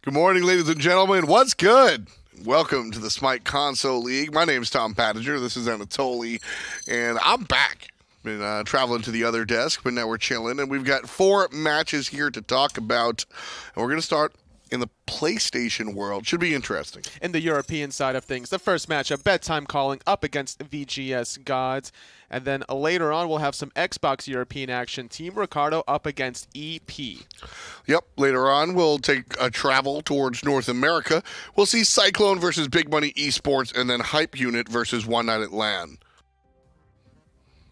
Good morning, ladies and gentlemen. What's good? Welcome to the Smite Console League. My name's Tom Pattinger. This is Anatoly, and I'm back. Been traveling to the other desk, but now we're chilling, and we've got 4 matches here to talk about. And we're going to start in the PlayStation world. Should be interesting. In the European side of things, the first matchup, Bedtime Calling up against VGS Gods. And then later on, we'll have some Xbox European action. Team Ricardo up against EP. Yep, later on, we'll take a travel towards North America. We'll see Cyclone versus Big Money eSports, and then Hype Unit versus One Night at LAN.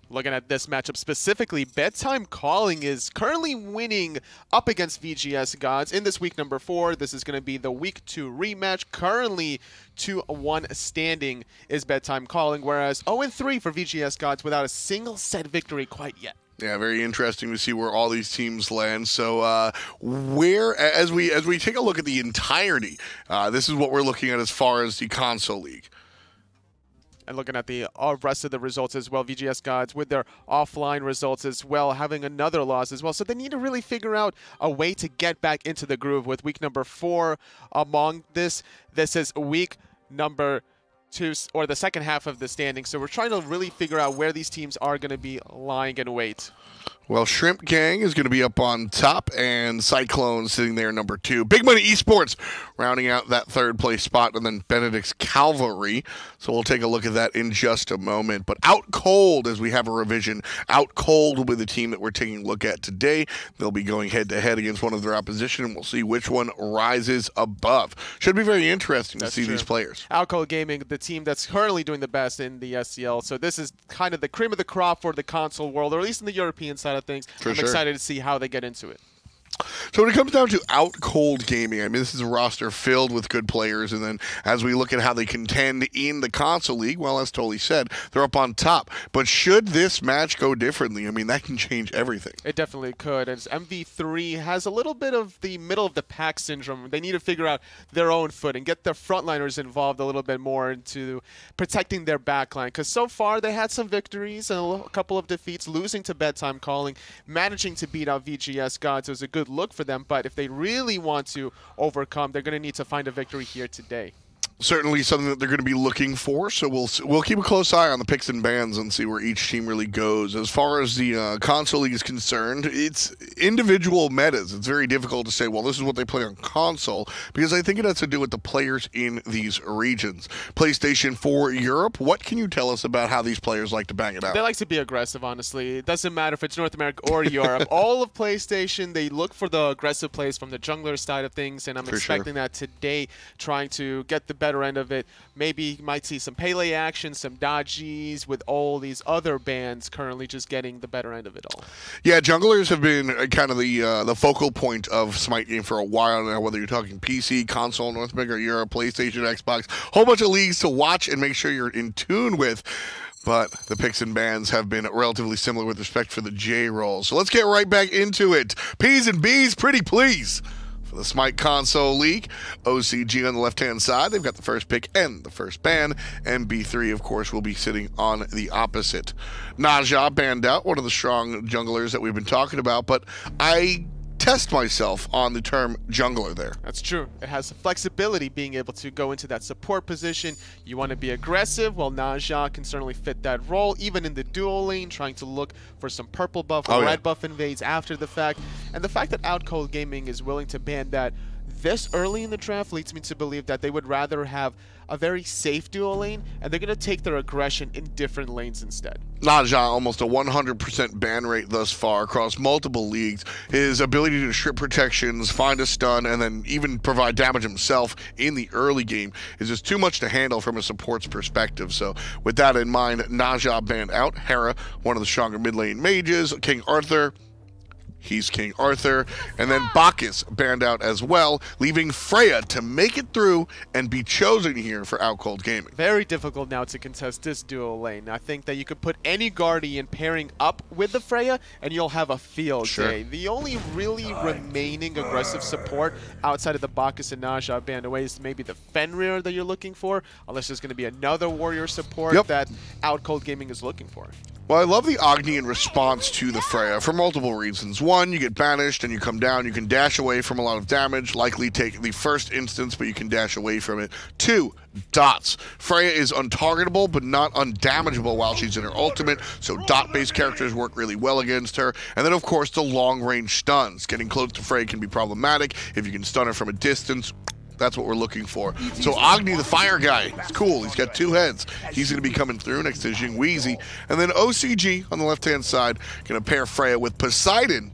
Looking at this matchup specifically, Bedtime Calling is currently winning up against VGS Gods in this week number 4. This is going to be the week 2 rematch. Currently 2-1 standing is Bedtime Calling, whereas 0-3 for VGS Gods without a single set victory quite yet. Yeah, very interesting to see where all these teams land. So as we take a look at the entirety, this is what we're looking at as far as the console league. And looking at the rest of the results as well, VGS Gods with their offline results as well, having another loss as well. So they need to really figure out a way to get back into the groove with week number 4 among this. This is week number 2, or the second half of the standing. So we're trying to really figure out where these teams are going to be lying in wait. Well, Shrimp Gang is going to be up on top, and Cyclone sitting there number 2. Big Money eSports rounding out that 3rd place spot, and then Benedict's Cavalry. So we'll take a look at that in just a moment. But OutCold, as we have a revision, OutCold will be the team that we're taking a look at today. They'll be going head-to-head against one of their opposition, and we'll see which one rises above. Should be very interesting to see these players. OutCold Gaming, the team that's currently doing the best in the SCL. So this is kind of the cream of the crop for the console world, or at least in the European side of things. I'm excited to see how they get into it. So when it comes down to OutCold Gaming, I mean, this is a roster filled with good players, and then as we look at how they contend in the console league, well, as Toly said, they're up on top. But should this match go differently, I mean, that can change everything. It definitely could. As Mv3 has a little bit of the middle of the pack syndrome. They need to figure out their own foot and get their frontliners involved a little bit more into protecting their backline. Because so far, they had some victories and a couple of defeats, losing to Bedtime Calling, managing to beat out VGS Gods. It was a good look for them, but if they really want to overcome, they're going to need to find a victory here today. Certainly something that they're going to be looking for, so we'll keep a close eye on the picks and bans and see where each team really goes. As far as the console league is concerned, it's individual metas. It's very difficult to say, well, this is what they play on console, because I think it has to do with the players in these regions. PlayStation 4 Europe, what can you tell us about how these players like to bang it out? They like to be aggressive, honestly. It doesn't matter if it's North America or Europe. All of PlayStation, they look for the aggressive plays from the jungler side of things, and I'm expecting that today, trying to get the better end of it. Maybe you might see some Pele action, some dodgies, with all these other bands currently just getting the better end of it all. Yeah, junglers have been kind of the focal point of Smite game for a while now, whether you're talking PC, console, North America, Europe, PlayStation, Xbox, whole bunch of leagues to watch and make sure you're in tune with. But the picks and bans have been relatively similar with respect for the J-roll. So let's get right back into it. P's and B's, pretty please. For the Smite Console League, OCG on the left-hand side, they've got the first pick and the first ban. MB3, of course, will be sitting on the opposite. Naja banned out, one of the strong junglers that we've been talking about, but I test myself on the term jungler there. That's true. It has the flexibility, being able to go into that support position. You want to be aggressive, well, Naja can certainly fit that role, even in the dual lane, trying to look for some purple buff or red buff invades after the fact. And the fact that OutCold Gaming is willing to ban that this early in the draft leads me to believe that they would rather have a very safe dual lane, and they're going to take their aggression in different lanes instead. Naja, almost a 100% ban rate thus far across multiple leagues. His ability to strip protections, find a stun, and then even provide damage himself in the early game is just too much to handle from a support's perspective. So with that in mind, Naja banned out. Terra, one of the stronger mid lane mages. King Arthur, he's King Arthur. And then Bacchus banned out as well, leaving Freya to make it through and be chosen here for OutCold Gaming. Very difficult now to contest this dual lane. I think that you could put any Guardian pairing up with the Freya and you'll have a field day. The only really remaining aggressive support outside of the Bacchus and Naja banned away is maybe the Fenrir that you're looking for, unless there's going to be another warrior support that OutCold Gaming is looking for. Well, I love the Agni in response to the Freya for multiple reasons. One, you get banished and you come down, you can dash away from a lot of damage, likely take the first instance, but you can dash away from it. Two, dots. Freya is untargetable, but not undamageable while she's in her ultimate, so dot-based characters work really well against her. And then, of course, the long-range stuns. Getting close to Freya can be problematic. If you can stun her from a distance, that's what we're looking for. So Agni, the fire guy, it's cool. He's got 2 heads. He's going to be coming through next to Jing. And then OCG on the left-hand side going to pair Freya with Poseidon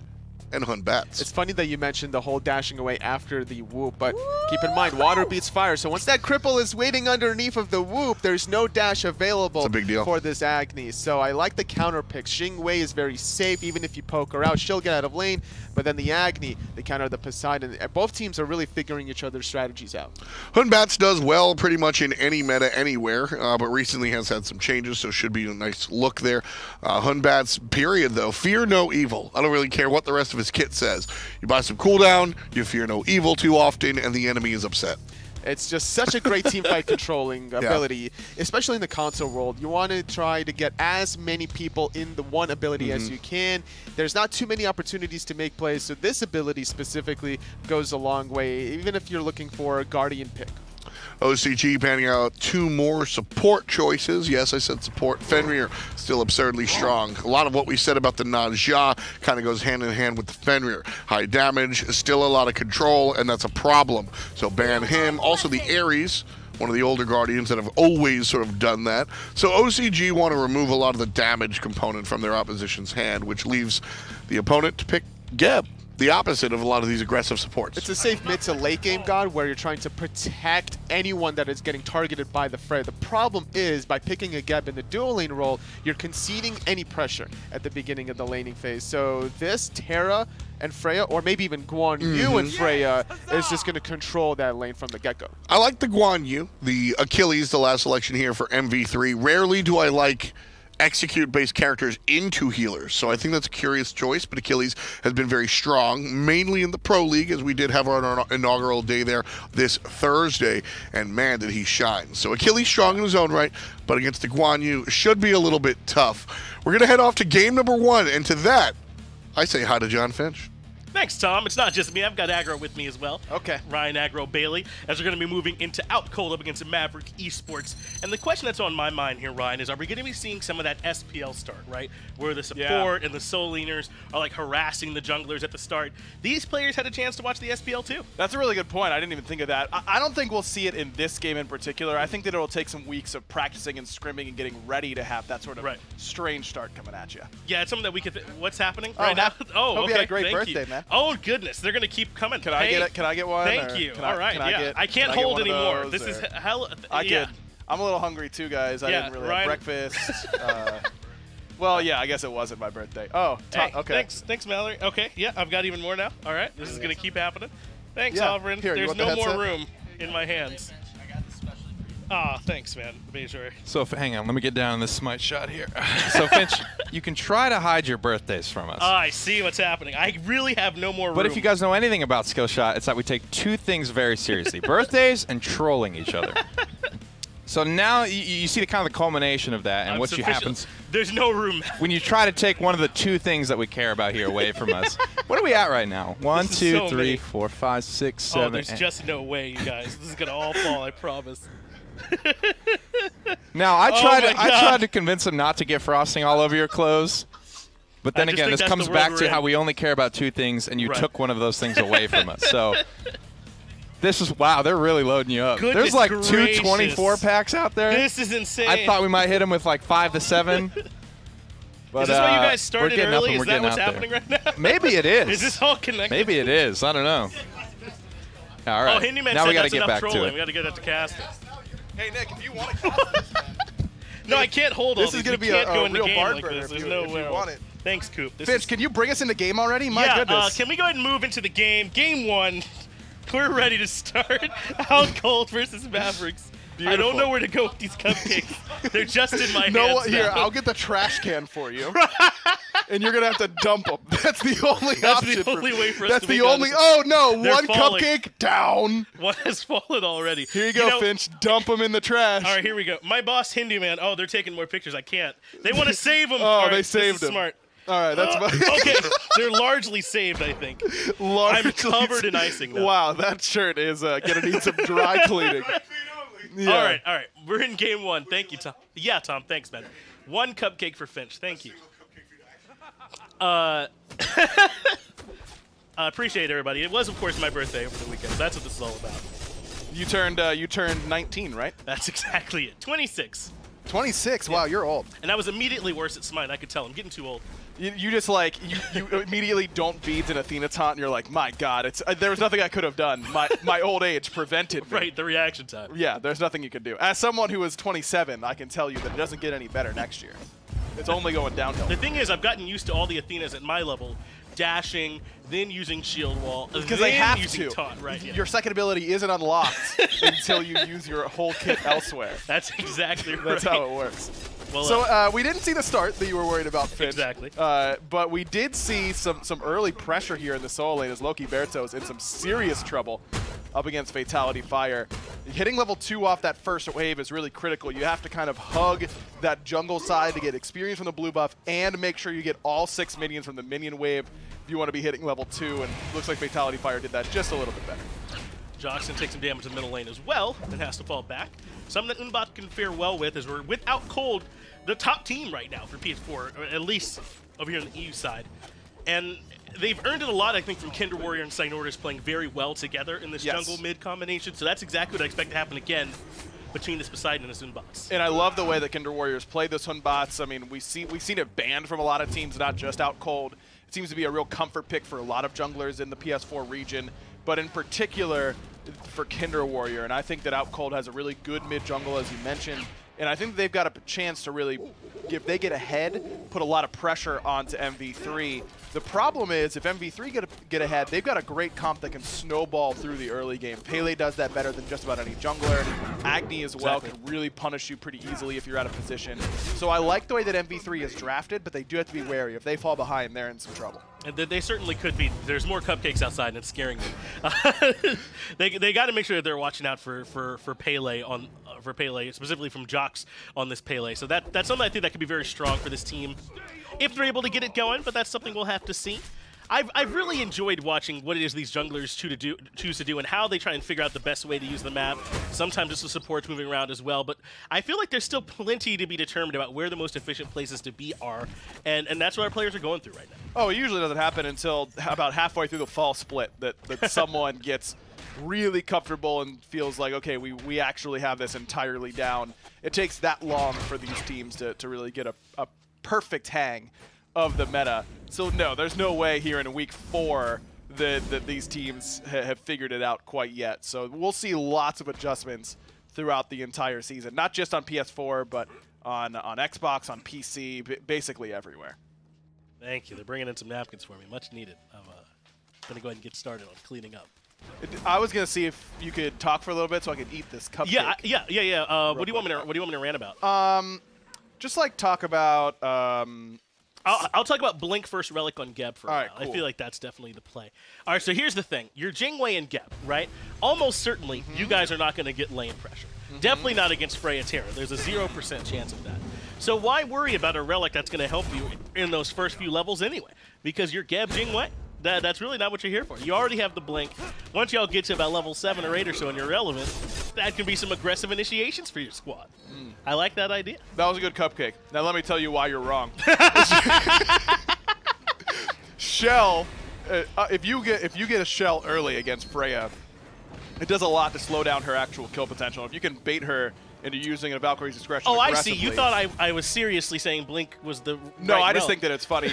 and hunt Batz. It's funny that you mentioned the whole dashing away after the whoop, but keep in mind, water beats fire. So once that cripple is waiting underneath of the whoop, there's no dash available for this Agni. So I like the counter picks. Jing Wei is very safe. Even if you poke her out, she'll get out of lane. But then the Agni, they counter the Poseidon. Both teams are really figuring each other's strategies out. Hunt Batz does well pretty much in any meta anywhere, but recently has had some changes, so should be a nice look there. Hunt Batz, period, though. Fear no evil. I don't really care what the rest of his kit says. You buy some cooldown, you fear no evil too often, and the enemy is upset. It's just such a great teamfight controlling ability, especially in the console world. You want to try to get as many people in the one ability as you can. There's not too many opportunities to make plays, so this ability specifically goes a long way, even if you're looking for a Guardian pick. OCG panning out 2 more support choices. Yes, I said support. Fenrir still absurdly strong. A lot of what we said about the Naja kind of goes hand in hand with the Fenrir. High damage, still a lot of control, and that's a problem. So ban him. Also the Ares, one of the older Guardians that have always sort of done that. So OCG want to remove a lot of the damage component from their opposition's hand, which leaves the opponent to pick Geb. The opposite of a lot of these aggressive supports. It's a safe mid to late game god where you're trying to protect anyone that is getting targeted by the Freya. The problem is by picking a Geb in the dual lane role, you're conceding any pressure at the beginning of the laning phase. So this Terra and Freya, or maybe even Guan Yu and Freya, is just going to control that lane from the get-go. I like the Guan Yu, the Achilles, the last selection here for Mv3. Rarely do I like execute-based characters into healers, so I think that's a curious choice, but Achilles has been very strong, mainly in the Pro League, as we did have our inaugural day there this Thursday, and man, did he shine. So Achilles strong in his own right, but against the Guan Yu should be a little bit tough. We're going to head off to game number 1, and to that, I say hi to John Finch. Thanks, Tom. It's not just me. I've got Aggro with me as well. Okay. Ryan Aggro Bailey, as we're going to be moving into OutCold up against Mv3 eSports. And the question that's on my mind here, Ryan, is are we going to be seeing some of that SPL start, right? Where the support and the soul leaners are like harassing the junglers at the start. These players had a chance to watch the SPL too. That's a really good point. I didn't even think of that. I don't think we'll see it in this game in particular. I think that it'll take some weeks of practicing and scrimming and getting ready to have that sort of strange start coming at you. Yeah, it's something that we could. What's happening right now? Oh, hope okay. you had a great birthday, man. man. Oh goodness, they're gonna keep coming. Can I get it? Can I get one? Thank you. All right. Yeah, I can't hold anymore. This is hell. I'm a little hungry too, guys. I didn't really have breakfast. Well, yeah, I guess it wasn't my birthday. Oh, hey, okay. Thanks, Mallory. Okay, yeah, I've got even more now. All right, this is gonna keep happening. Thanks, Alvin. There's no more room in my hands. Ah, thanks, man. Sure. So, hang on. Let me get down in this Smite shot here. So, Finch, you can try to hide your birthdays from us. I see what's happening. I really have no more room. But if you guys know anything about Skillshot, it's that we take 2 things very seriously. Birthdays and trolling each other. So now you see the kind of the culmination of that, and what happens. There's no room. When you try to take one of the 2 things that we care about here away from us. What are we at right now? 1, 2, 3, 4, 5, 6, 7, Oh, there's just no way, you guys. This is going to all fall, I promise. Now, I tried to convince him not to get frosting all over your clothes. But then again, this comes back to how we only care about 2 things, and you took one of those things away from us. So this is, wow, they're really loading you up. Goodness There's like gracious. 2 24-packs out there. This is insane. I thought we might hit them with like 5 to 7. But, is this why you guys started early? Is that what's happening right now? Maybe it is. Is this all connected? Maybe it is. I don't know. All right. Oh, Handyman now said we got to that's get enough back trolling. to it. We got to get that to casting. Hey, Nick, if you want to cast this, man. No, I can't hold all these. This is going to be a real barn burner if you want it. Thanks, Coop. Finch, can you bring us into game already? My goodness. Can we go ahead and move into the game? Game 1. We're ready to start. OutCold versus Mavericks. Beautiful. I don't know where to go with these cupcakes. They're just in my hands. Here, I'll get the trash can for you. and you're gonna have to dump them. That's the only option. That's the only way for us That's to the make only. it. Oh no! They're One falling. cupcake down. One has fallen already. Here you go, Finch. Dump them in the trash. All right, here we go. My boss, Hindu Man. Oh, they're taking more pictures. I can't. They want to save them. Oh, right, they saved them. Smart. All right, that's okay. They're largely saved, I think. largely I'm covered in icing now. Wow, that shirt is gonna need some dry cleaning. Yeah. All right. We're in game 1. Thank you, Tom. Yeah, Tom. Thanks, man. 1 cupcake for Finch. Thank you. Appreciate it, everybody. It was, of course, my birthday over the weekend. So that's what this is all about. You turned 19, right? That's exactly it. 26. 26. Wow, you're old. And I was immediately worse at Smite. I could tell. I'm getting too old. You just like you immediately don't beads in Athena taunt, and you're like, my God, it's there was nothing I could have done. My old age prevented me. Right, the reaction time. Yeah, there's nothing you can do. As someone who is 27, I can tell you that it doesn't get any better next year. It's only going downhill. The thing is, I've gotten used to all the Athenas at my level, dashing, then using shield wall, because they have using to. Taunt. Right. Your second ability isn't unlocked until you use your whole kit elsewhere. That's exactly right. That's how it works. Well, so we didn't see the start that you were worried about, Finch. Exactly. But we did see some early pressure here in the solo lane as Lokiberto is in some serious trouble up against FataliTyxFire. Hitting level 2 off that first wave is really critical. You have to kind of hug that jungle side to get experience from the blue buff and make sure you get all 6 minions from the minion wave if you want to be hitting level 2, and looks like FataliTyxFire did that just a little bit better. Joxon takes some damage in the middle lane as well and has to fall back. Something that Unbot can fare well with is we're with OutCold, the top team right now for PS4, or at least over here on the EU side. And they've earned it a lot, I think, from Kinder Warrior and Cynortas playing very well together in this jungle mid combination. So that's exactly what I expect to happen again between this Poseidon and this Unbots. And I love the way that Kinder Warriors play this Unbots. I mean, we've seen it banned from a lot of teams, not just OutCold. It seems to be a real comfort pick for a lot of junglers in the PS4 region, but in particular for Kinder Warrior. And I think that OutCold has a really good mid jungle, as you mentioned. And I think they've got a chance to really, if they get ahead, put a lot of pressure onto Mv3. The problem is, if Mv3 get ahead, they've got a great comp that can snowball through the early game. Pele does that better than just about any jungler. Agni as well can really punish you pretty easily if you're out of position. So I like the way that Mv3 is drafted, but they do have to be wary. If they fall behind, they're in some trouble. And they certainly could be. There's more cupcakes outside, and it's scaring me. They got to make sure that they're watching out for Pele for Pele, specifically from Jox on this Pele. So that's something I think that could be very strong for this team if they're able to get it going. But that's something we'll have to see. I've really enjoyed watching what it is these junglers choose to do and how they try and figure out the best way to use the map. Sometimes just the supports moving around as well. But I feel like there's still plenty to be determined about where the most efficient places to be are. And that's what our players are going through right now. Oh, it usually doesn't happen until about halfway through the fall split that someone gets really comfortable and feels like, okay, we actually have this entirely down. It takes that long for these teams to really get a perfect hang of the meta. So no, there's no way here in week 4 that these teams have figured it out quite yet. So we'll see lots of adjustments throughout the entire season, not just on PS4, but on Xbox, on PC, basically everywhere. Thank you. They're bringing in some napkins for me. Much needed. I'm going to go ahead and get started on cleaning up. I was going to see if you could talk for a little bit so I could eat this cupcake. Yeah. What do you want me to rant about? Just like talk about I'll talk about Blink first Relic on Geb for a while. Right, cool. I feel like that's definitely the play. All right, so here's the thing. You're Jingwei and Geb, right? Almost certainly you guys are not going to get lane pressure. Definitely not against Freya Terra. There's a 0% chance of that. So why worry about a Relic that's going to help you in those first few levels anyway? Because you're Geb Jingwei. That's really not what you're here for. You already have the Blink. Once y'all get to about level 7 or 8 or so and you're relevant, that can be some aggressive initiations for your squad. I like that idea. That was a good cupcake. Now let me tell you why you're wrong. Shell, if you get a Shell early against Freya, it does a lot to slow down her actual kill potential. If you can bait her into using a Valkyrie's discretion. Oh, I see. You thought I was seriously saying Blink was the No, right I just think that it's funny.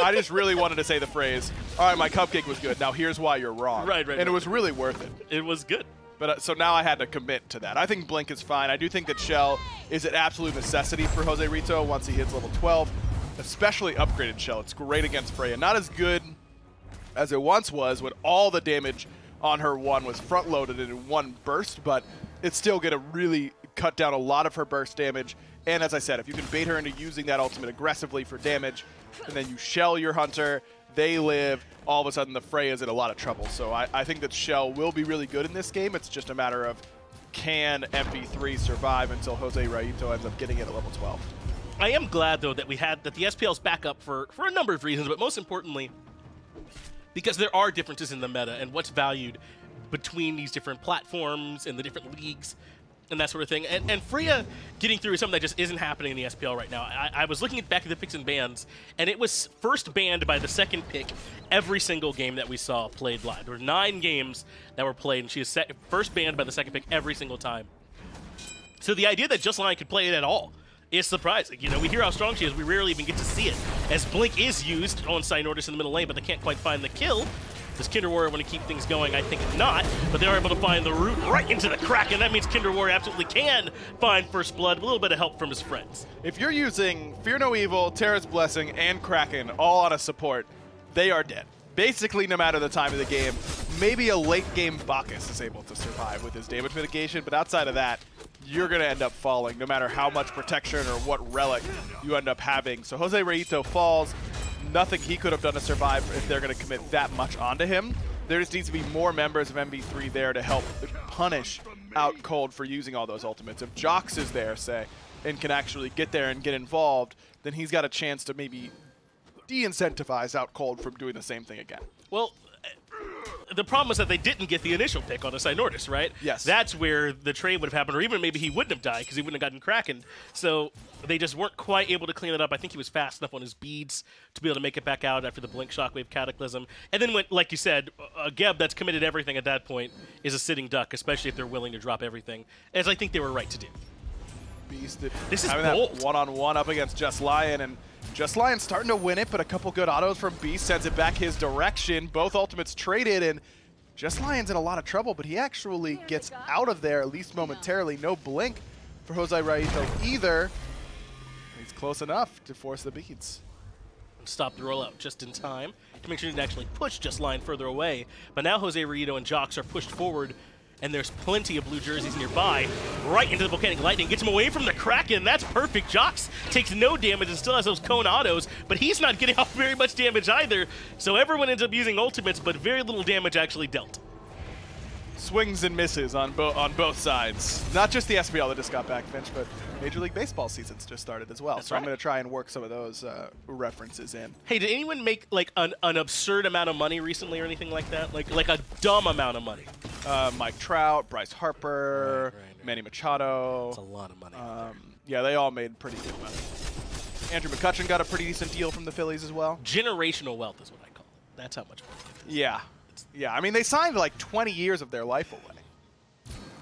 I just really wanted to say the phrase, all right, my cupcake was good. Now here's why you're wrong. Right. And it was really worth it. It was good. But so now I had to commit to that. I think Blink is fine. I do think that Shell is an absolute necessity for Jose Rito once he hits level 12, especially upgraded Shell. It's great against Freya. Not as good as it once was when all the damage on her one was front-loaded in one burst, but it's still going to really cut down a lot of her burst damage. And as I said, if you can bait her into using that ultimate aggressively for damage, and then you shell your hunter, they live, all of a sudden the Freya's in a lot of trouble. So I think that shell will be really good in this game. It's just a matter of can Mv3 survive until Jose Raito ends up getting it at level 12. I am glad, though, that the SPL's back up for a number of reasons, but most importantly, because there are differences in the meta and what's valued between these different platforms and the different leagues and that sort of thing. And Freya getting through is something that just isn't happening in the SPL right now. I was looking back at the picks and bans, and it was first banned by the second pick every single game that we saw played live. There were 9 games that were played, and she is first banned by the second pick every single time. So the idea that Just Lion could play it at all is surprising. You know, we hear how strong she is, we rarely even get to see it. As Blink is used on Cynortas in the middle lane, but they can't quite find the kill. Does Kinder Warrior want to keep things going? I think not, but they are able to find the route right into the crack, and that means Kinder Warrior absolutely can find First Blood, a little bit of help from his friends. If you're using Fear No Evil, Terra's Blessing, and Kraken all on a support, they are dead. Basically, no matter the time of the game, maybe a late game Bacchus is able to survive with his damage mitigation, but outside of that, you're going to end up falling, no matter how much protection or what relic you end up having. So Jose Raito falls. Nothing he could have done to survive if they're going to commit that much onto him. There just needs to be more members of Mv3 there to help punish OutCold for using all those ultimates. If Jox is there, say, and can actually get there and get involved, then he's got a chance to maybe de-incentivize OutCold from doing the same thing again. Well, the problem is that they didn't get the initial pick on a Cynortas, right? Yes. That's where the trade would have happened, or even maybe he wouldn't have died because he wouldn't have gotten Kraken. So they just weren't quite able to clean it up. I think he was fast enough on his beads to be able to make it back out after the Blink Shockwave Cataclysm. And then, when, like you said, a Geb that's committed everything at that point is a sitting duck, especially if they're willing to drop everything, as I think they were right to do. Beast, this is having bold. That one-on-one up against Just Lion, and Just Lion's starting to win it, but a couple good autos from Beast sends it back his direction. Both ultimates traded, and Just Lion's in a lot of trouble, but he actually gets out of there, at least momentarily. No blink for Jose Raito either. He's close enough to force the beads. Stop the rollout just in time to make sure he didn't actually push Just Lion further away. But now Jose Raito and Jox are pushed forward, and there's plenty of blue jerseys nearby. Right into the Volcanic Lightning, gets him away from the Kraken. That's perfect. Jox takes no damage and still has those cone autos, but he's not getting off very much damage either. So everyone ends up using ultimates, but very little damage actually dealt. Swings and misses on both sides. Not just the SPL that just got back, Finch, but Major League Baseball season's just started as well. That's so right. I'm going to try and work some of those references in. Hey, did anyone make like an absurd amount of money recently or anything like that? Like a dumb amount of money? Mike Trout, Bryce Harper, right. Manny Machado. That's a lot of money. Yeah, they all made pretty good money. Andrew McCutcheon got a pretty decent deal from the Phillies as well. Generational wealth is what I call it. That's how much money it is. Yeah. Yeah, I mean, they signed like 20 years of their life away.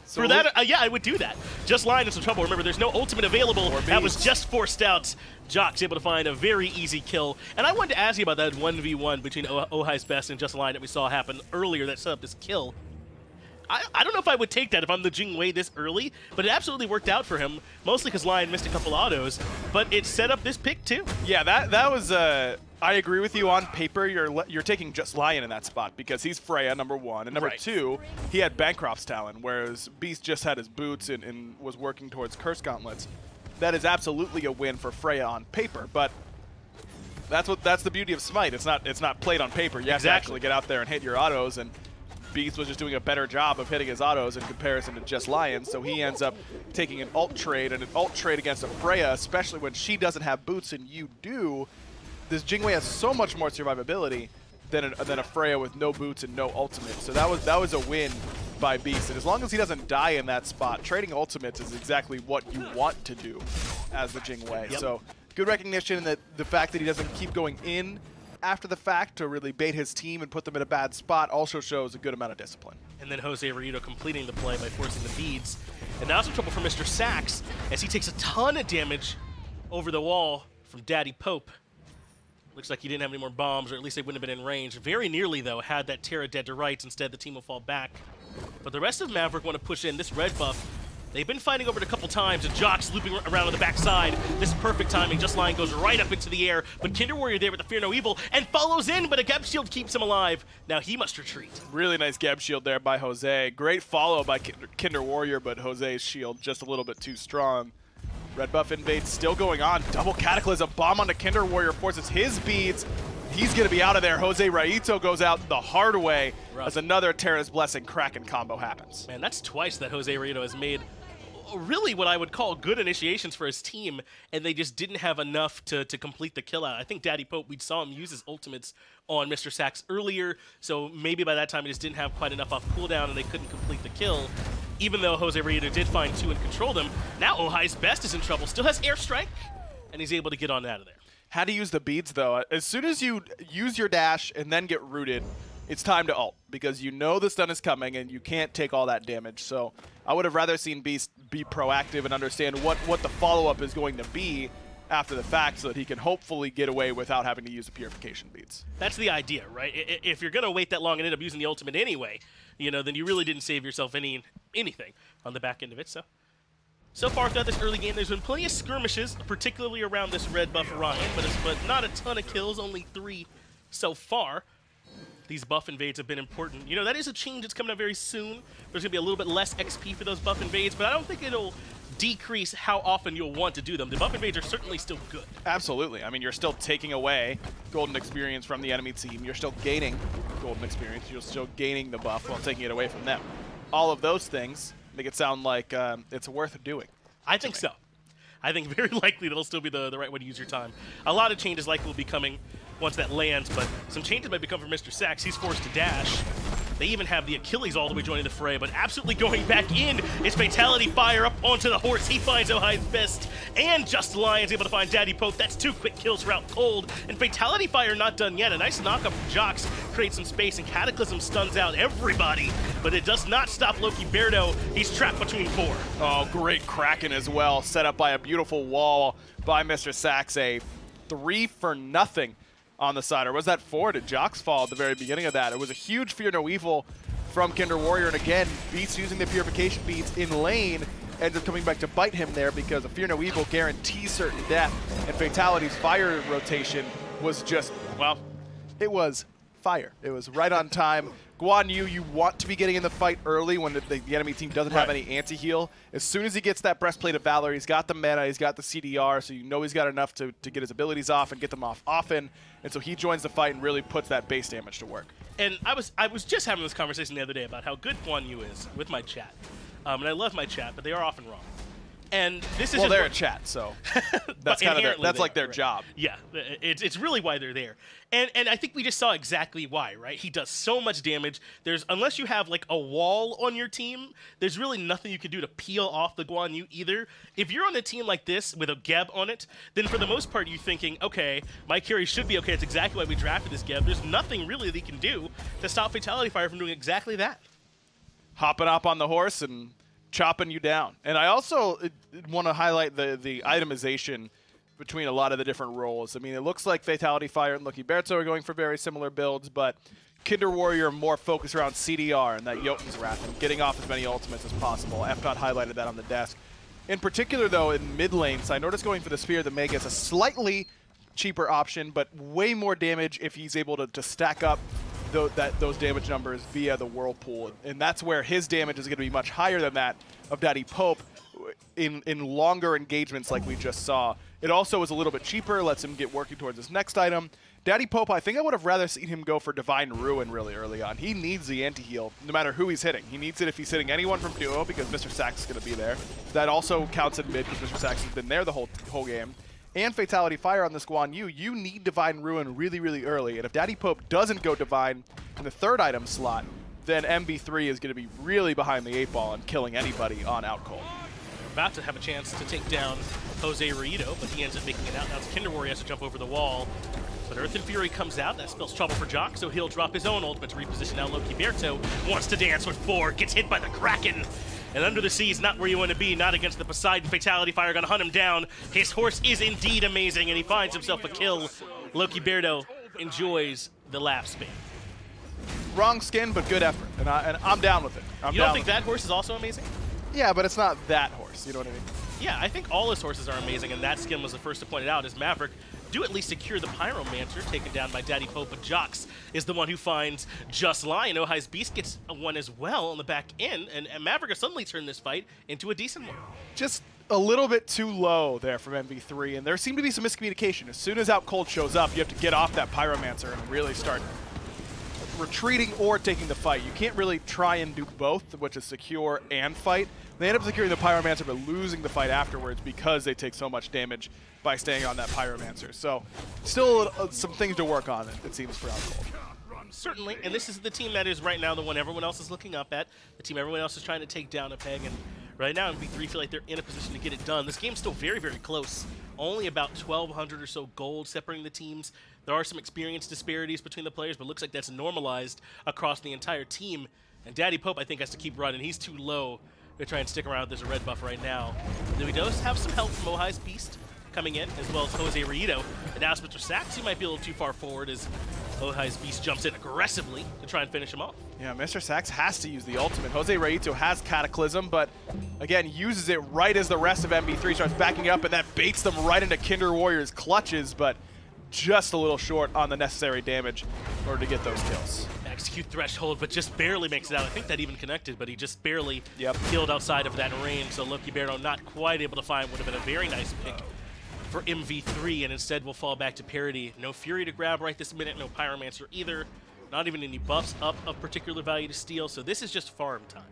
So for that, yeah, I would do that. Just Lion in some trouble. Remember, there's no ultimate available. That was just forced out. Jox able to find a very easy kill. And I wanted to ask you about that 1v1 between OhMyJhox Best and Just Lion that we saw happen earlier that set up this kill. I don't know if I would take that if I'm the Jing Wei this early, but it absolutely worked out for him, mostly because Lion missed a couple autos, but it set up this pick too. Yeah, that was, I agree with you on paper. You're taking Just Lion in that spot because he's Freya, #1, and number 2, he had Bancroft's Talon, whereas Beast just had his boots and was working towards Curse Gauntlets. That is absolutely a win for Freya on paper, but that's the beauty of Smite. It's not played on paper. You have to actually get out there and hit your autos, and Beast was just doing a better job of hitting his autos in comparison to Just Lion, so he ends up taking an ult trade, and an ult trade against a Freya, especially when she doesn't have boots and you do. This Jing Wei has so much more survivability than a Freya with no boots and no ultimate. So that was a win by Beast, and as long as he doesn't die in that spot, trading ultimates is exactly what you want to do as the Jing Wei. Yep. So good recognition that the fact that he doesn't keep going in after the fact to really bait his team and put them in a bad spot also shows a good amount of discipline. And then Jose Raito completing the play by forcing the beads. And now some trouble for mrsacx as he takes a ton of damage over the wall from Daddy Pope. Looks like he didn't have any more bombs, or at least they wouldn't have been in range. Very nearly, though, had that Terra dead to rights. Instead, the team will fall back. But the rest of Maverick want to push in this red buff. They've been fighting over it a couple times, and Jox looping around on the backside. This is perfect timing. Just Lion goes right up into the air, but Kinder Warrior there with the Fear No Evil, and follows in, but a Geb Shield keeps him alive. Now he must retreat. Really nice Geb Shield there by Jose. Great follow by Kinder Warrior, but Jose's shield just a little bit too strong. Red buff invade still going on. Double Cataclysm, bomb onto Kinder Warrior, forces his beads. He's going to be out of there. OhMyJhox goes out the hard way as another Terra's Blessing Kraken combo happens. Man, that's twice that OhMyJhox has made really what I would call good initiations for his team, and they just didn't have enough to complete the kill out. I think Daddy Pope, we saw him use his ultimates on mrsacx earlier, so maybe by that time he just didn't have quite enough off cooldown and they couldn't complete the kill. Even though OhMyJhox did find 2 and control them, now OhMy's best is in trouble. Still has airstrike, and he's able to get on out of there. How to use the beads, though. As soon as you use your dash and then get rooted, it's time to ult, because you know the stun is coming and you can't take all that damage. So I would have rather seen Beast be proactive and understand what the follow-up is going to be after the fact, so that he can hopefully get away without having to use the purification beads. That's the idea, right? If you're going to wait that long and end up using the ultimate anyway, you know, then you really didn't save yourself anything on the back end of it. So far throughout this early game, there's been plenty of skirmishes, particularly around this red buff Orion, but not a ton of kills, only 3 so far. These buff invades have been important. You know, that is a change that's coming up very soon. There's going to be a little bit less XP for those buff invades, but I don't think it'll decrease how often you'll want to do them. The buff invades are certainly still good. Absolutely. I mean, you're still taking away golden experience from the enemy team. You're still gaining golden experience. You're still gaining the buff while taking it away from them. All of those things make it sound like it's worth doing. I think so. I think very likely that'll still be the right way to use your time. A lot of changes likely will be coming once that lands, but some changes might become for mrsacx. He's forced to dash. They even have the Achilles all the way joining the fray, but absolutely going back in is FataliTyxFire up onto the horse. He finds OhMy's best, and Just Lion's able to find Daddy Pope. That's 2 quick kills for OutCold, and FataliTyxFire not done yet. A nice knockup from JhoX creates some space, and Cataclysm stuns out everybody, but it does not stop Lokiberto. He's trapped between 4. Oh, great Kraken as well, set up by a beautiful wall by mrsacx. A 3 for nothing on the side, or was that 4? Did JhoX fall at the very beginning of that? It was a huge Fear No Evil from Kinder Warrior, and again, Beast using the purification beads in lane ends up coming back to bite him there, because a Fear No Evil guarantees certain death, and Fatality's fire rotation was just, well, it was fire. It was right on time. Guan Yu, you want to be getting in the fight early when the enemy team doesn't have any anti-heal. As soon as he gets that Breastplate of Valor, he's got the mana, he's got the CDR, so you know he's got enough to get his abilities off and get them off often. And so he joins the fight and really puts that base damage to work. And I was just having this conversation the other day about how good Guan Yu is with my chat. And I love my chat, but they are often wrong. And this is they're a chat, so that's kind of that's like their job. Yeah, it's really why they're there. And I think we just saw exactly why, right? He does so much damage. Unless you have like a wall on your team, there's really nothing you can do to peel off the Guan Yu either. If you're on a team like this with a Geb on it, then for the most part you're thinking, okay, my carry should be okay. It's exactly why we drafted this Geb. There's nothing really they can do to stop FataliTyxFire from doing exactly that. Hopping up on the horse and chopping you down. And I also want to highlight the itemization between a lot of the different roles. I mean, it looks like FataliTyxFire and Lokiberto are going for very similar builds, but Kinder Warrior more focused around CDR and that Jotun's Wrath and getting off as many ultimates as possible. FNOT highlighted that on the desk. In particular, though, in mid lane, Cynortas going for the Spear of the Magus, a slightly cheaper option, but way more damage if he's able to stack up those damage numbers via the Whirlpool, and that's where his damage is going to be much higher than that of Daddy Pope in longer engagements like we just saw. It also is a little bit cheaper, lets him get working towards his next item. Daddy Pope, I think I would have rather seen him go for Divine Ruin really early on. He needs the anti-heal no matter who he's hitting. He needs it if he's hitting anyone from duo, because mrsacx is going to be there. That also counts in mid because mrsacx has been there the whole game. And FataliTyxFire on this Guan Yu, you need Divine Ruin really, really early. And if Daddy Pope doesn't go Divine in the 3rd item slot, then Mv3 is going to be really behind the 8 ball and killing anybody on OutCold. About to have a chance to take down OhMyJhox, but he ends up making it out. Now it's Kinder Warrior has to jump over the wall. But Earth and Fury comes out. That spells trouble for JhoX, so he'll drop his own ultimate to reposition. Now Lokiberto wants to dance with 4, gets hit by the Kraken. And Under the Sea is not where you want to be, not against the Poseidon. FataliTyxFire gonna hunt him down. His horse is indeed amazing, and he finds himself a kill. Lokiberto enjoys the laugh spin. Wrong skin, but good effort, and I'm down with it. You don't think that horse is also amazing? Yeah, but it's not that horse, you know what I mean? Yeah, I think all his horses are amazing, and that skin was the first to point it out, as Maverick do at least secure the Pyromancer, taken down by Daddy Pope, but JhoX is the one who finds Just Lion. OhMy's Beast gets one as well on the back end, and Maverick has suddenly turned this fight into a decent one. Just a little bit too low there from Mv3, and there seemed to be some miscommunication. As soon as OutCold shows up, you have to get off that Pyromancer and really start retreating or taking the fight. You can't really try and do both, which is secure and fight. They end up securing the Pyromancer but losing the fight afterwards because they take so much damage by staying on that Pyromancer. So still some things to work on, it seems, for OutCold. Certainly, and this is the team that is right now the one everyone else is looking up at, the team everyone else is trying to take down a peg, and right now Mv3 feel like they're in a position to get it done. This game's still very, very close. Only about 1,200 or so gold separating the teams. There are some experience disparities between the players, but looks like that's normalized across the entire team. And Daddy Pope, I think, has to keep running. He's too low to try and stick around with this red buff right now. Then we does have some help from OhMyJhox coming in, as well as Jose Rito. And now mrsacx, he might be a little too far forward as OhMyJhox jumps in aggressively to try and finish him off. Yeah, mrsacx has to use the ultimate. Jose Rito has Cataclysm, but again, uses it right as the rest of Mv3 starts backing up, and that baits them right into Kinder Warrior's clutches, but just a little short on the necessary damage in order to get those kills. Execute threshold, but just barely makes it out. I think that even connected, but he just barely killed outside of that range, so Lokiberto not quite able to find would have been a very nice pick for Mv3, and instead will fall back to parity. No Fury to grab right this minute, no Pyromancer either, not even any buffs up of particular value to steal, so this is just farm time.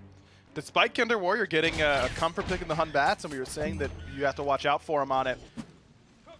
Despite Kinder Warrior getting a comfort pick in the Hun Batz, and we were saying that you have to watch out for him on it,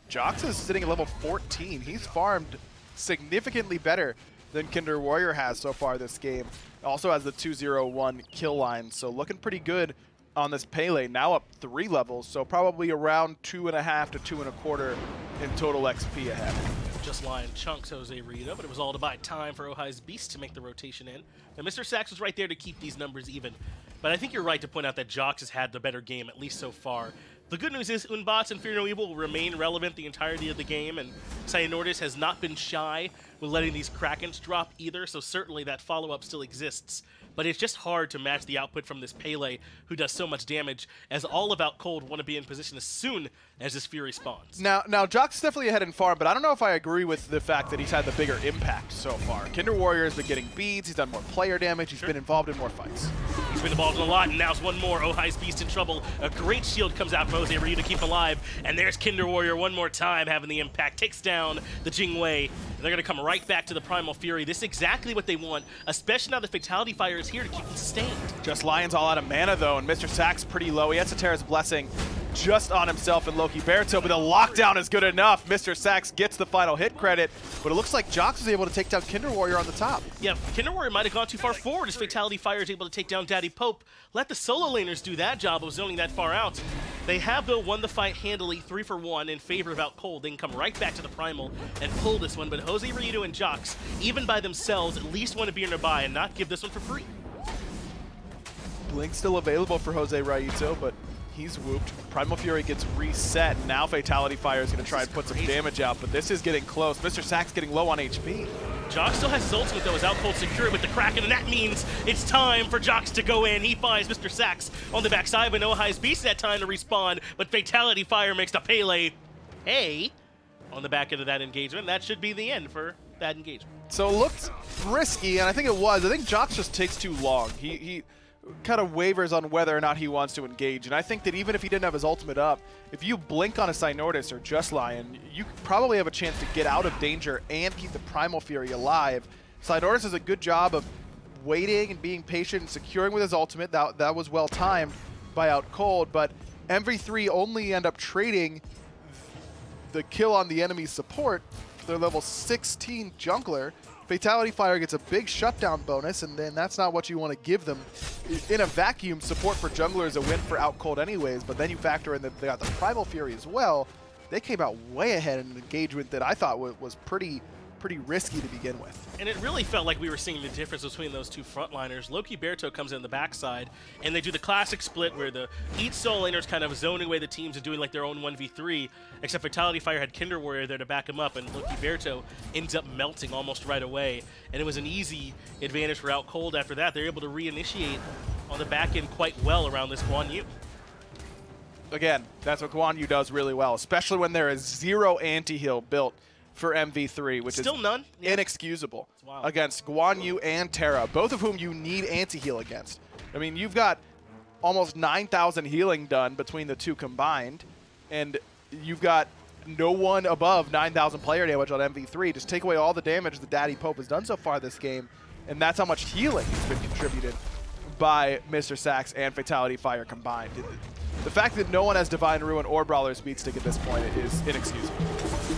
Jhox is sitting at level 14. He's farmed significantly better than Kinder Warrior has so far this game. Also has the 201 kill line, so looking pretty good on this Pele, now up 3 levels, so probably around 2.5 to 2.25 in total XP ahead. Just lying chunks Jose Rito, but it was all to buy time for OhMyJhox to make the rotation in. And mrsacx was right there to keep these numbers even. But I think you're right to point out that Jhox has had the better game, at least so far. The good news is Unbots and Fear No Evil will remain relevant the entirety of the game, and Cynortas has not been shy with letting these Krakens drop either, so certainly that follow-up still exists. But it's just hard to match the output from this Pele, who does so much damage, as all of OutCold want to be in position as soon as this Fury spawns. Now Jhox is definitely ahead in farm, but I don't know if I agree with the fact that he's had the bigger impact so far. Kinder Warrior has been getting beads, he's done more player damage, he's been involved in more fights. He's been involved in a lot, and now's one more. OhMyJhox in trouble. A great shield comes out from Jose Ryu to keep him alive, and there's Kinder Warrior one more time having the impact. Takes down the Jing. They're going to come right back to the Primal Fury. This is exactly what they want, especially now the FataliTyxFire is here to keep them sustained. Just Lion's all out of mana, though, and mrsacx pretty low. He has a Terra's Blessing just on himself and Lokiberto, but the lockdown is good enough. mrsacx gets the final hit credit, but it looks like Jhox was able to take down Kinder Warrior on the top. Yeah, Kinder Warrior might have gone too far forward as FataliTyxFire is able to take down Daddy Pope. Let the solo laners do that job of zoning that far out. They have, though, won the fight handily, 3 for 1 in favor of OutCold. They can come right back to the Primal and pull this one, but Jose Rito and Jhox, even by themselves, at least want to be nearby and not give this one for free. Blink still available for Jose Rito, but he's whooped. Primal Fury gets reset. Now FataliTyxFire is going to try and put some damage out, but this is getting close. mrsacx getting low on HP. Jhox still has his ultimate, though, as OutCold secure with the Kraken, and that means it's time for Jhox to go in. He finds mrsacx on the backside, but OhMyJhox that time to respawn, but FataliTyxFire makes the Pele pay on the back end of that engagement. That should be the end for that engagement. So it looked risky, and I think it was. I think Jhox just takes too long. He kind of wavers on whether or not he wants to engage, and I think that even if he didn't have his ultimate up, if you blink on a Cynortas or Just Lion, you probably have a chance to get out of danger and keep the Primal Fury alive. Cynortas does a good job of waiting and being patient and securing with his ultimate. That was well timed by OutCold, but Mv3 only end up trading the kill on the enemy's support for their level 16 jungler. FataliTyxFire gets a big shutdown bonus, and then that's not what you want to give them. In a vacuum, support for jungler is a win for OutCold anyways, but then you factor in that they got the Primal Fury as well. They came out way ahead in an engagement that I thought was pretty risky to begin with. And it really felt like we were seeing the difference between those two frontliners. Lokiberto comes in the backside, and they do the classic split where each solo laner's kind of zoning away the teams and doing like their own 1v3, except FataliTyxFire had Kinder Warrior there to back him up, and Lokiberto ends up melting almost right away. And it was an easy advantage for OutCold after that. They're able to reinitiate on the back end quite well around this Guan Yu. Again, that's what Guan Yu does really well, especially when there is 0 anti-heal built for Mv3, which still is none inexcusable against Guan Yu and Terra, both of whom you need anti-heal against. I mean, you've got almost 9,000 healing done between the two combined, and you've got no one above 9,000 player damage on MV3. Just take away all the damage that Daddy Pope has done so far this game, and that's how much healing has been contributed by mrsacx and FataliTyxFire combined. The fact that no one has Divine Ruin or Brawler's Beatstick at this point is inexcusable.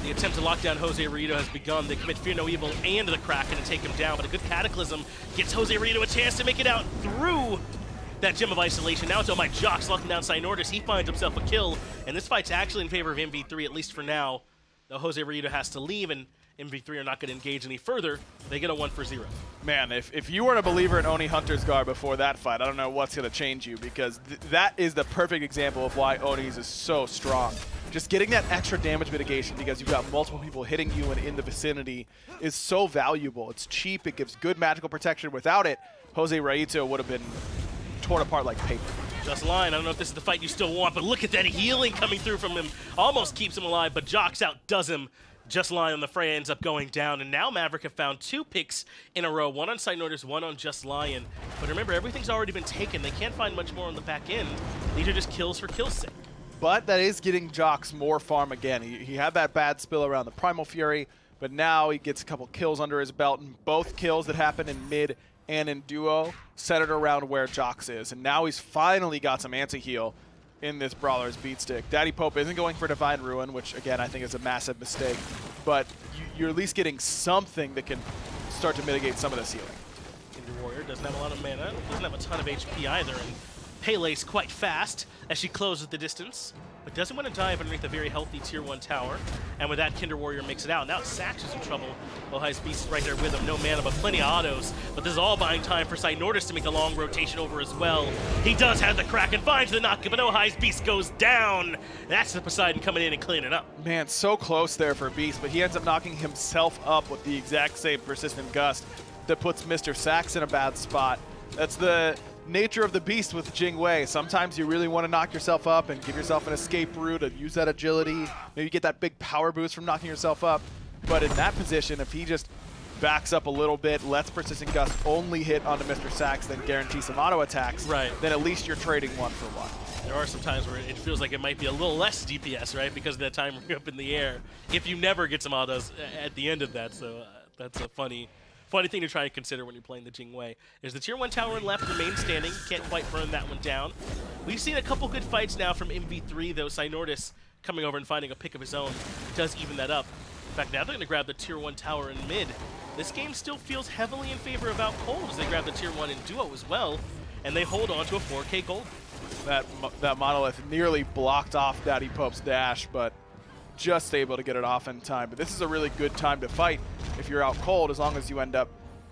The attempt to lock down Jose Rito has begun. They commit Fear No Evil and the Kraken to take him down, but a good Cataclysm gets Jose Rito a chance to make it out through that Gem of Isolation. Now it's OhMyJhox locking down Cynortas. He finds himself a kill, and this fight's actually in favor of Mv3, at least for now. Though Jose Rito has to leave, and Mv3 are not going to engage any further. They get a 1-for-0. Man, if you weren't a believer in Oni Hunter's Guard before that fight, I don't know what's going to change you, because that is the perfect example of why Oni's is so strong. Just getting that extra damage mitigation because you've got multiple people hitting you and in the vicinity is so valuable. It's cheap, it gives good magical protection. Without it, Jose Rito would have been torn apart like paper. Just Lion, I don't know if this is the fight you still want, but look at that healing coming through from him. Almost keeps him alive, but Jox outdoes him. Just Lion on the Freya ends up going down, and now Maverick have found 2 picks in a row, one on Cynortas, one on Just Lion. But remember, everything's already been taken. They can't find much more on the back end. These are just kills for kill's sake. But that is getting Jox more farm again. He had that bad spill around the Primal Fury, but now he gets a couple kills under his belt, and both kills that happen in mid and in duo centered around where Jox is. And now he's finally got some anti-heal in this Brawler's Beatstick. Daddy Pope isn't going for Divine Ruin, which again I think is a massive mistake, but you're at least getting something that can start to mitigate some of this healing. Kinder Warrior doesn't have a lot of mana, doesn't have a ton of HP either, and Pele's quite fast as she closes the distance, but doesn't want to dive underneath a very healthy Tier 1 tower. And with that, Kinder Warrior makes it out. Now Sax is in trouble. OhMyJhox Beast right there with him. No mana, but plenty of autos. But this is all buying time for Cynortas to make a long rotation over as well. He does have the Kraken, finds the knock, but OhMyJhox Beast goes down. That's the Poseidon coming in and cleaning up. Man, so close there for Beast, but he ends up knocking himself up with the exact same Persistent Gust that puts mrsacx in a bad spot. That's the nature of the beast with Jing Wei. Sometimes you really want to knock yourself up and give yourself an escape route and use that agility. Maybe get that big power boost from knocking yourself up. But in that position, if he just backs up a little bit, lets Persistent Gust only hit onto mrsacx, then guarantee some auto attacks, right, then at least you're trading 1-for-1. There are some times where it feels like it might be a little less DPS, right? Because of that time you're up in the air. If you never get some autos at the end of that, so that's a funny thing to try and consider when you're playing the Jing Wei. There's the Tier 1 tower in left, remains standing. Can't quite burn that one down. We've seen a couple good fights now from Mv3, though. Cynortas coming over and finding a pick of his own does even that up. In fact, now they're going to grab the Tier 1 tower in mid. This game still feels heavily in favor of OutCold as they grab the Tier 1 in duo as well, and they hold on to a 4K gold. That Monolith nearly blocked off Daddy Pope's dash, but just able to get it off in time. But this is a really good time to fight if you're OutCold, as long as you end up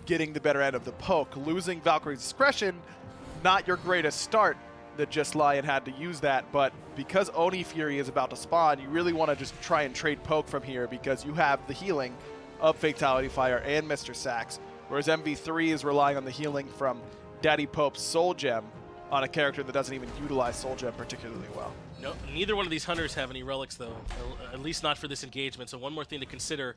getting the better end of the poke. Losing Valkyrie's Discretion, not your greatest start that Just Lion had to use that, but because Oni Fury is about to spawn, you really want to just try and trade poke from here because you have the healing of FataliTyxFire and mrsacx, whereas Mv3 is relying on the healing from Daddy Pope's Soul Gem on a character that doesn't even utilize Soul Gem particularly well. No, neither one of these hunters have any relics, though, at least not for this engagement. So one more thing to consider.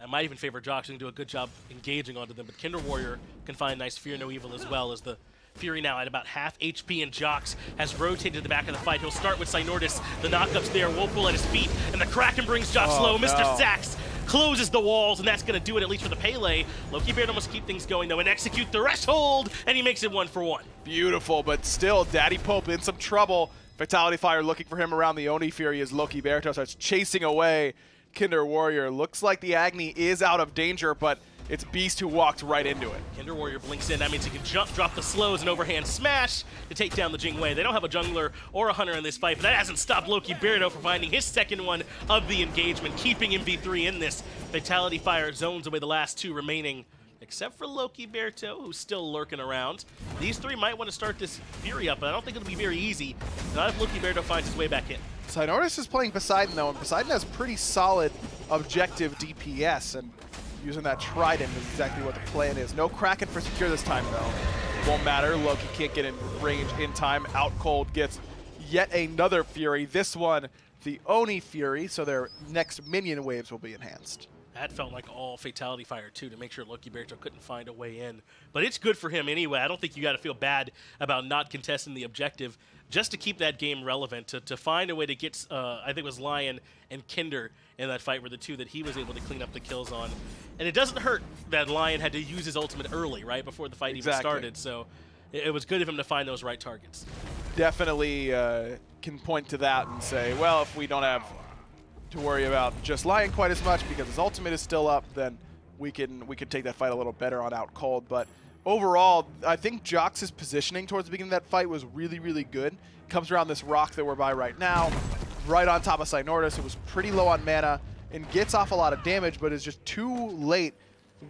I might even favor Jox and do a good job engaging onto them, but Kinder Warrior can find nice Fear No Evil as well, as the Fury now at about half HP, and Jox has rotated to the back of the fight. He'll start with Cynortas. The knockup's there, Whirlpool at his feet, and the Kraken brings Jox low. No. mrsacx closes the walls, and that's going to do it, at least for the Pele. Lokiberto must keep things going, though, and execute the threshold, and he makes it 1-for-1. Beautiful, but still, Daddy Pope in some trouble. FataliTyxFire looking for him around the Oni Fury as Lokiberto starts chasing away Kinder Warrior. Looks like the Agni is out of danger, but it's Beast who walked right into it. Kinder Warrior blinks in. That means he can jump, drop the slows, and overhand smash to take down the Jing Wei. They don't have a jungler or a hunter in this fight, but that hasn't stopped Lokiberto from finding his second one of the engagement, keeping Mv3 in this. FataliTyxFire zones away the last 2 remaining, except for Lokiberto, who's still lurking around. These 3 might want to start this Fury up, but I don't think it'll be very easy. Not if Lokiberto finds his way back in. Cynortas is playing Poseidon, though, and Poseidon has pretty solid objective DPS, and using that Trident is exactly what the plan is. No Kraken for secure this time, though. Won't matter. Loki can't get in range in time. OutCold gets yet another Fury. This one, the Oni Fury, so their next minion waves will be enhanced. That felt like all FataliTyxFire too, to make sure Lokiberto couldn't find a way in. But it's good for him anyway. I don't think you got to feel bad about not contesting the objective, just to keep that game relevant, to find a way to get, I think it was Lion and Kinder in that fight were the two that he was able to clean up the kills on. And it doesn't hurt that Lion had to use his ultimate early, right, before the fight even started. So it was good of him to find those right targets. Definitely Can point to that and say, well, if we don't have to worry about just Lion quite as much because his ultimate is still up, then we can take that fight a little better on OutCold. But overall, I think JHOX's positioning towards the beginning of that fight was really, really good. Comes around this rock that we're by right now, right on top of Cynortas. It was pretty low on mana and gets off a lot of damage, but is just too late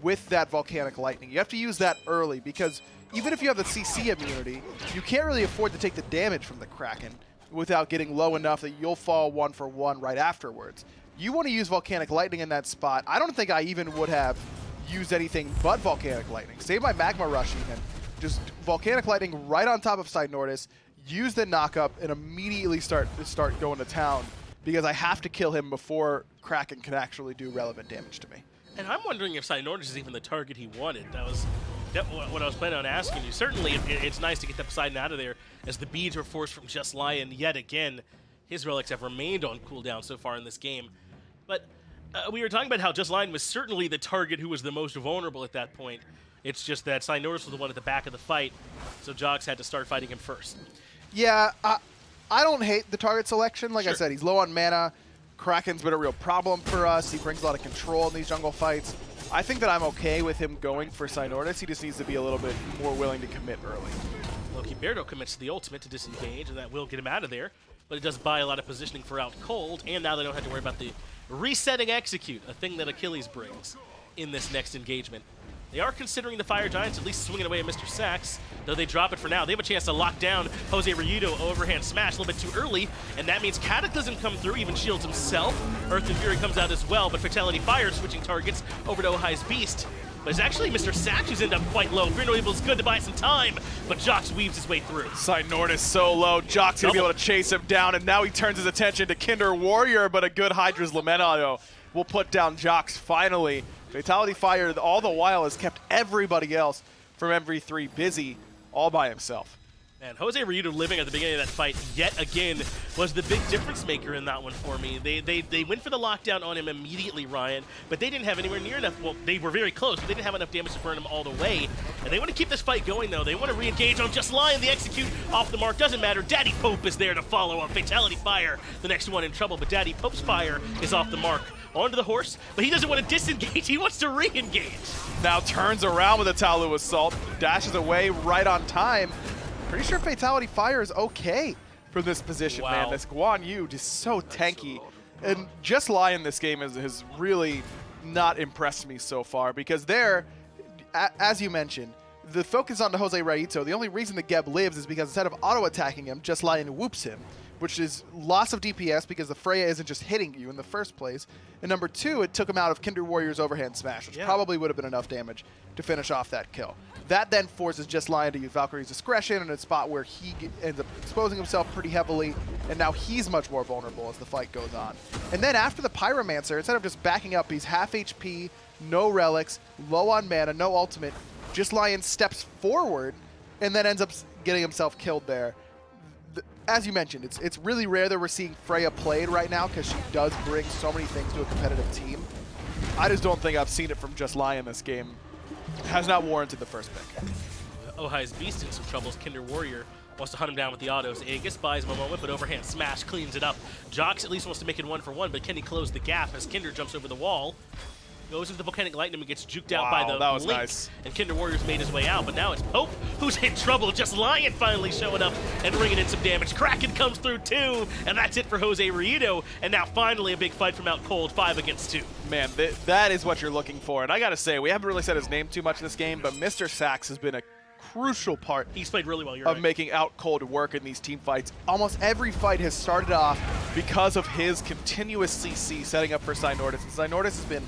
with that Volcanic Lightning. You have to use that early because even if you have the CC immunity, you can't really afford to take the damage from the Kraken without getting low enough that you'll fall 1-for-1 right afterwards. You want to use Volcanic Lightning in that spot. I don't think I even would have used anything but Volcanic Lightning. Save my Magma Rush even. Just Volcanic Lightning right on top of Cynortas, use the knock-up, and immediately start going to town because I have to kill him before Kraken can actually do relevant damage to me. And I'm wondering if Cynortas is even the target he wanted. That was what I was planning on asking you. Certainly, it's nice to get that Poseidon out of there as the beads were forced from Just Lion yet again. His relics have remained on cooldown so far in this game. But we were talking about how Just Lion was certainly the target who was the most vulnerable at that point. It's just that Cynortas was the one at the back of the fight, so JHOX had to start fighting him first. Yeah, I don't hate the target selection. Like I said, he's low on mana. Kraken's been a real problem for us. He brings a lot of control in these jungle fights. I think that I'm okay with him going for Cynortas. He just needs to be a little bit more willing to commit early. Lokiberto commits to the ultimate to disengage, and that will get him out of there. But it does buy a lot of positioning for OutCold, and now they don't have to worry about the resetting execute, a thing that Achilles brings in this next engagement. They are considering the Fire Giants at least swinging away at mrsacx, though they drop it for now. They have a chance to lock down Jose Ryudo overhand smash a little bit too early, and that means Cataclysm come through, even shields himself. Earth and Fury comes out as well, but FataliTyxFire switching targets over to OhMyJhox Beast. But it's actually mrsacx who's ended up quite low. Green Weevil is good to buy some time, but JHOX weaves his way through. Cynortas so low, JHOX gonna be able to chase him down, and now he turns his attention to Kinder Warrior, but a good Hydra's Lamento will put down JHOX finally. FataliTyxFire all the while has kept everybody else from Mv3 busy all by himself. And Jose Ryudo living at the beginning of that fight yet again was the big difference maker in that one for me. They went for the lockdown on him immediately, Ryan, but they didn't have anywhere near enough. Well, they were very close, but they didn't have enough damage to burn him all the way. And they want to keep this fight going, though. They want to re-engage on Just Lion. The execute off the mark doesn't matter. Daddy Pope is there to follow on FataliTyxFire. The next one in trouble, but Daddy Pope's fire is off the mark. Onto the horse, but he doesn't want to disengage. He wants to re-engage. Now turns around with a Talu Assault, dashes away right on time. Pretty sure FataliTyxFire is okay from this position, man. This Guan Yu just so tanky. And Just Lion in this game has really not impressed me so far because there, as you mentioned, the focus on the Jose Ryudo, the only reason the Geb lives is because instead of auto-attacking him, Just Lion whoops him, which is loss of DPS because the Freya isn't just hitting you in the first place. And number two, it took him out of Kinder Warrior's overhand smash, which probably would have been enough damage to finish off that kill. That then forces Just Lion to use Valkyrie's Discretion in a spot where he ends up exposing himself pretty heavily, and now he's much more vulnerable as the fight goes on. And then after the Pyromancer, instead of just backing up, he's half HP, no relics, low on mana, no ultimate. Just Lion steps forward and then ends up getting himself killed there. As you mentioned, it's really rare that we're seeing Freya played right now because she does bring so many things to a competitive team. I just don't think I've seen it from Just Lion this game. Has not warranted the first pick. OhMyJhox Beast in some troubles. Kinder Warrior wants to hunt him down with the autos. Aegis buys him a moment, but overhand smash cleans it up. JHOX at least wants to make it 1-for-1, but can he close the gap as Kinder jumps over the wall? Goes into the Volcanic Lightning and gets juked out by the Link. Nice. And Kinder Warrior's made his way out, but now it's Pope who's in trouble. Just Lion finally showing up and bringing in some damage. Kraken comes through too, and that's it for Jose Ryudo. And now finally a big fight from OutCold, 5 against 2. Man, that is what you're looking for. And I gotta say, we haven't really said his name too much this game, but mrsacx has been a crucial part. He's played really well, of making OutCold work in these team fights. Almost every fight has started off because of his continuous CC setting up for Cynortas. And Cynortas has been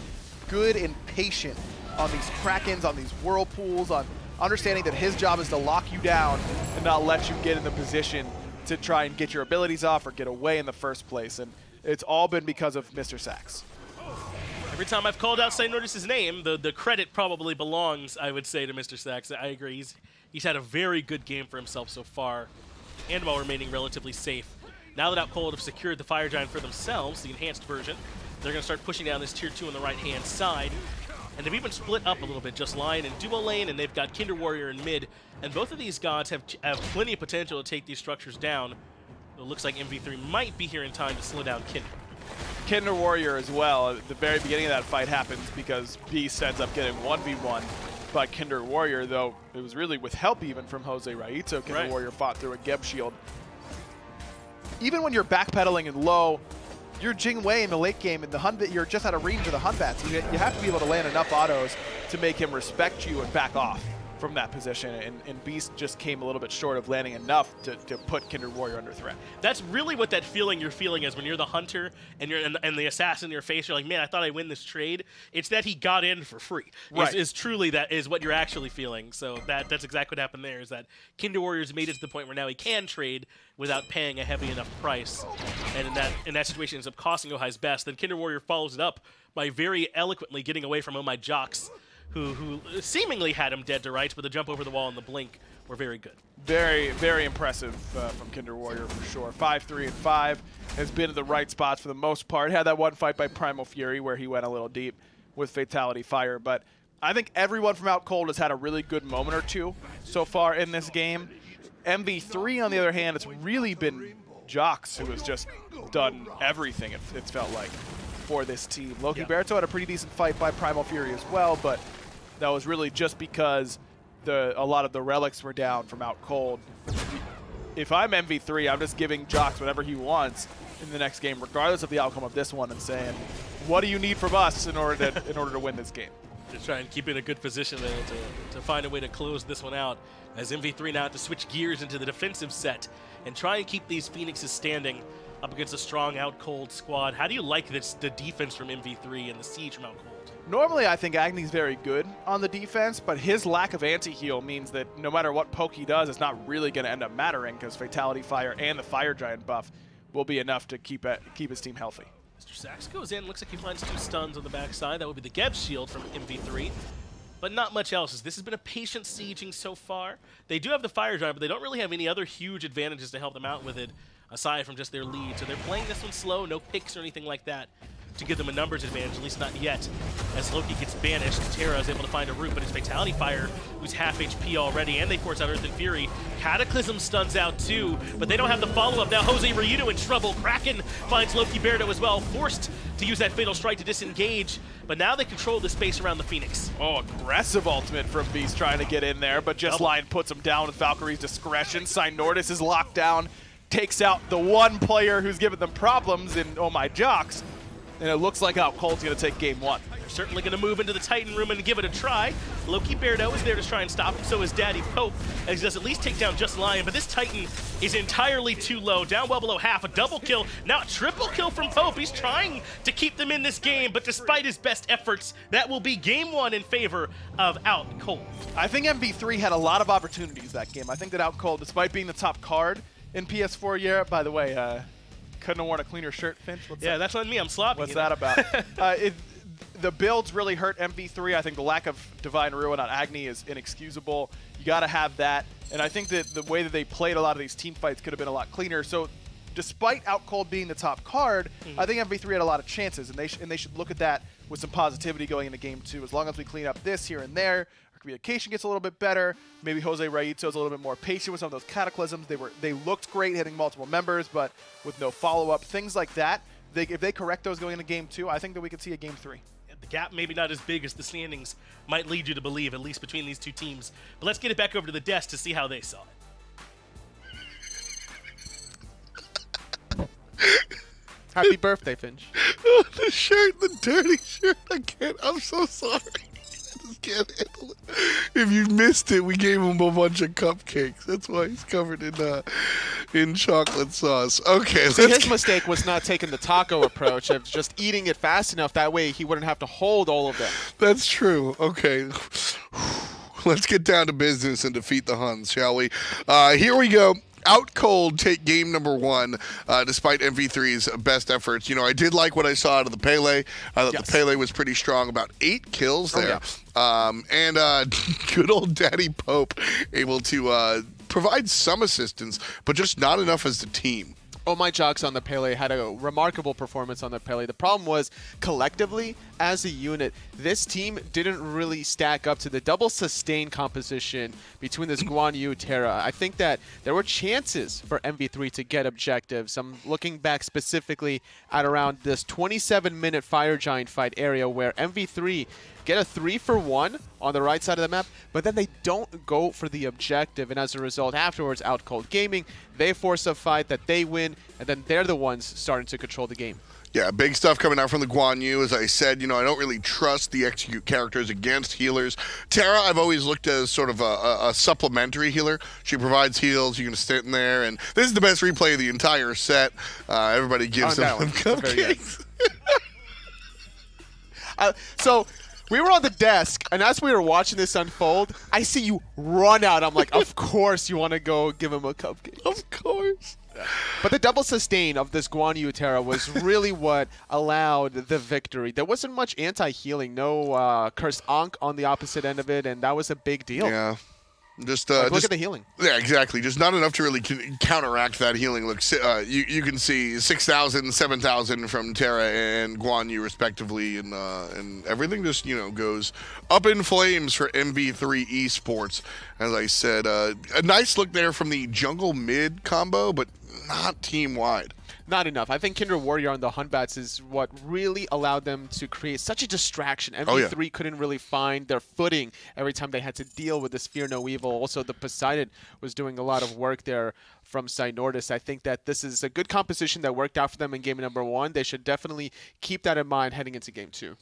good and patient on these Krakens, on these Whirlpools, on understanding that his job is to lock you down and not let you get in the position to try and get your abilities off or get away in the first place. And it's all been because of mrsacx. Every time I've called out Cynortas' name, the credit probably belongs, I would say, to mrsacx. I agree. He's had a very good game for himself so far, and while remaining relatively safe. Now that OutCold have secured the Fire Giant for themselves, the enhanced version, they're going to start pushing down this tier 2 on the right-hand side. And they've even split up a little bit, just Lion and duo lane, and they've got Kinder Warrior in mid. And both of these gods have plenty of potential to take these structures down. It looks like Mv3 might be here in time to slow down Kinder. Kinder Warrior as well. At the very beginning of that fight happens because Beast ends up getting 1v1 by Kinder Warrior, though it was really with help even from Jose Raito. Kinder Warrior fought through a Geb shield. Even when you're backpedaling and low, you're Jing Wei in the late game, and you're just out of range of the Hun Bats. You have to be able to land enough autos to make him respect you and back off from that position, and Beast just came a little bit short of landing enough to put Kinder Warrior under threat. That's really what that feeling you're feeling is when you're the hunter and you're and the assassin in your face. You're like, man, I thought I'd win this trade. It's that he got in for free. Right. Is truly that is what you're actually feeling. So that's exactly what happened there. Is that Kinder Warrior's made it to the point where now he can trade without paying a heavy enough price, and in that situation ends up costing OhMyJhox best. Then Kinder Warrior follows it up by very eloquently getting away from OhMyJhox, who seemingly had him dead to rights, but the jump over the wall and the blink were very good. Very, very impressive from Kinder Warrior for sure. 5-3 and 5 has been in the right spots for the most part. Had that one fight by Primal Fury where he went a little deep with FataliTyxFire, but I think everyone from OutCold has had a really good moment or two so far in this game. Mv3, on the other hand, it's really been Jhox who has just done everything, it's felt like, for this team. Lokiberto had a pretty decent fight by Primal Fury as well, but that was really just because a lot of the relics were down from OutCold. If I'm Mv3, I'm just giving Jhox whatever he wants in the next game, regardless of the outcome of this one, and saying, what do you need from us in order to win this game? To try and keep in a good position to find a way to close this one out, as Mv3 now have to switch gears into the defensive set and try and keep these Phoenixes standing up against a strong OutCold squad. How do you like the defense from Mv3 and the siege from OutCold? Normally, I think Agni's very good on the defense, but his lack of anti-heal means that no matter what poke he does, it's not really going to end up mattering because FataliTyxFire and the Fire Giant buff will be enough to keep his team healthy. mrsacx goes in, looks like he finds 2 stuns on the backside. That would be the Geb shield from Mv3. But not much else. This has been a patient sieging so far. They do have the Fire Giant, but they don't really have any other huge advantages to help them out with it, aside from just their lead. So they're playing this one slow, no picks or anything like that to give them a numbers advantage, at least not yet. As Loki gets banished, Terra is able to find a route, but it's FataliTyxFire, who's half HP already, and they force out Earth and Fury. Cataclysm stuns out too, but they don't have the follow-up. Now Jose Raito in trouble. Kraken finds Lokiberto as well, forced to use that Fatal Strike to disengage, but now they control the space around the Phoenix. Oh, aggressive ultimate from Beast trying to get in there, but just Lion puts him down with Valkyrie's discretion. Cynortas is locked down, takes out the one player who's given them problems in OhMyJhox, and it looks like OutCold's going to take game 1. They're certainly going to move into the Titan room and give it a try. Lokiberto is there to try and stop him, so is Daddy Pope, as he does at least take down Just Lion, but this Titan is entirely too low, down well below half. A double kill, now a triple kill from Pope. He's trying to keep them in this game, but despite his best efforts, that will be game 1 in favor of OutCold. I think Mv3 had a lot of opportunities that game. I think that OutCold, despite being the top card in PS4 year, by the way, couldn't have worn a cleaner shirt, Finch. That's on me. I'm sloppy. What's that about? The builds really hurt Mv3. I think the lack of Divine Ruin on Agni is inexcusable. You got to have that. And I think that the way that they played a lot of these team fights could have been a lot cleaner. So despite OutCold being the top card, I think Mv3 had a lot of chances. And they should look at that with some positivity going into game 2. As long as we clean up this here and there, our communication gets a little bit better. Maybe Jose Raito is a little bit more patient with some of those cataclysms. They looked great hitting multiple members, but with no follow-up. Things like that, if they correct those going into game 2, I think that we could see a game 3. The gap maybe not as big as the standings might lead you to believe, at least between these two teams. But let's get it back over to the desk to see how they saw it. Happy birthday, Finch. Oh, the shirt, the dirty shirt. I can't. I'm so sorry. I just can't handle it. If you missed it, we gave him a bunch of cupcakes. That's why he's covered in chocolate sauce. Okay, his mistake was not taking the taco approach of just eating it fast enough. That way he wouldn't have to hold all of them. That's true. Okay. Let's get down to business and defeat the Huns, shall we? Here we go. OutCold take game number 1 despite Mv3's best efforts. You know, I did like what I saw out of the Pele. I thought the Pele was pretty strong, about 8 kills there. And good old Daddy Pope able to provide some assistance, but just not enough as a team. OhMyJhox on the Pele had a remarkable performance on the Pele. The problem was, collectively, as a unit, this team didn't really stack up to the double sustain composition between this Guan Yu Terra. I think that there were chances for Mv3 to get objectives. I'm looking back specifically at around this 27-minute Fire Giant fight area where Mv3 get a 3-for-1 on the right side of the map, but then they don't go for the objective, and as a result, afterwards, OutCold Gaming, they force a fight that they win, and then they're the ones starting to control the game. Yeah, big stuff coming out from the Guan Yu. As I said, you know, I don't really trust the execute characters against healers. Terra, I've always looked as sort of a supplementary healer. She provides heals. You can sit in there, and this is the best replay of the entire set. Everybody gives them cupcakes. So we were on the desk, and as we were watching this unfold, I see you run out. I'm like, of course you want to go give him a cupcake. Of course. But the double sustain of this Guan Yu Terra was really what allowed the victory. There wasn't much anti-healing, no Cursed Ankh on the opposite end of it, and that was a big deal. Yeah. Just look at the healing. Yeah, exactly. Just not enough to really counteract that healing. Look, you can see 6,000, 7,000 from Terra and Guan Yu respectively, and everything just goes up in flames for Mv3 eSports. As I said, a nice look there from the jungle mid combo, but not team wide. Not enough. I think Kindred Warrior on the Batz is what really allowed them to create such a distraction. Mv3 couldn't really find their footing every time they had to deal with this Fear No Evil. Also, the Poseidon was doing a lot of work there from Cynortas. I think that this is a good composition that worked out for them in game number 1. They should definitely keep that in mind heading into game 2.